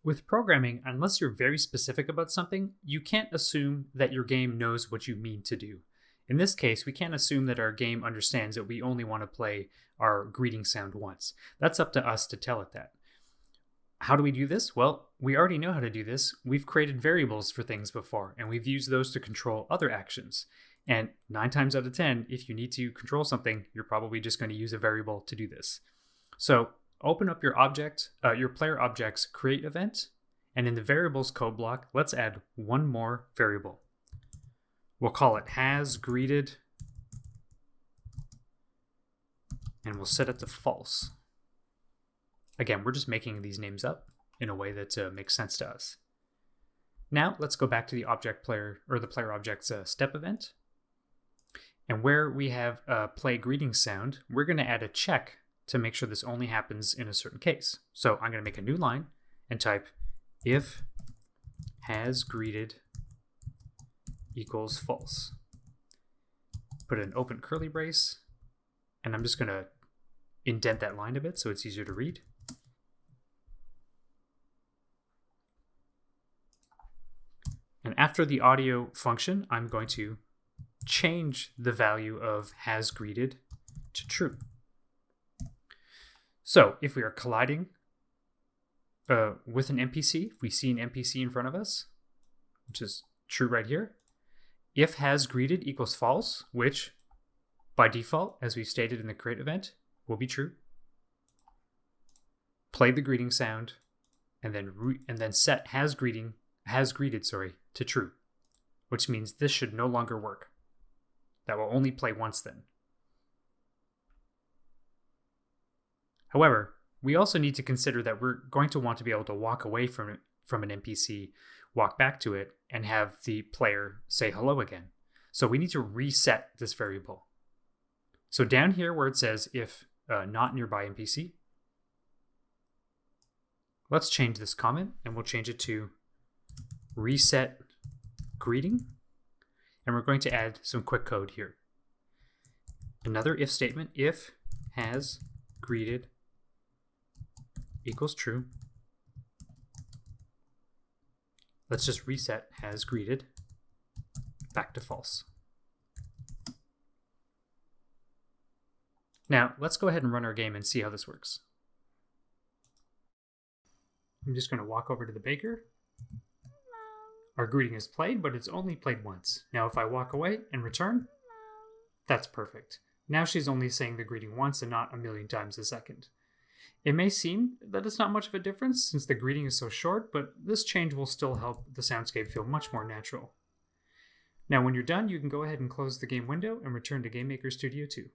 With programming, unless you're very specific about something, you can't assume that your game knows what you mean to do. In this case, we can't assume that our game understands that we only want to play our greeting sound once. That's up to us to tell it that. How do we do this? Well, we already know how to do this. We've created variables for things before, and we've used those to control other actions. And 9 times out of 10, if you need to control something, you're probably just going to use a variable to do this. So open up your object, your player object's create event, and in the variables code block, let's add one more variable. We'll call it has greeted, and we'll set it to false. Again, we're just making these names up in a way that makes sense to us. Now let's go back to the object player or the player object's step event. And where we have a play greeting sound, we're going to add a check to make sure this only happens in a certain case. So I'm going to make a new line and type if has greeted equals false. Put an open curly brace, and I'm just going to indent that line a bit so it's easier to read. And after the audio function, I'm going to change the value of has greeted to true. So if we are colliding with an NPC, if we see an NPC in front of us, which is true right here, if has greeted equals false, which by default, as we've stated in the create event, will be true, play the greeting sound, and then set has greeted to true, which means this should no longer work. That will only play once then. However, we also need to consider that we're going to want to be able to walk away from an NPC, walk back to it, and have the player say hello again. So we need to reset this variable. So down here where it says if not nearby NPC, let's change this comment and we'll change it to reset greeting. And we're going to add some quick code here. Another if statement, if has greeted equals true. Let's just reset has greeted back to false. Now, let's go ahead and run our game and see how this works. I'm just going to walk over to the baker. Our greeting is played, but it's only played once. Now, if I walk away and return, that's perfect. Now she's only saying the greeting once and not a million times a second. It may seem that it's not much of a difference since the greeting is so short, but this change will still help the soundscape feel much more natural. Now, when you're done, you can go ahead and close the game window and return to GameMaker Studio 2.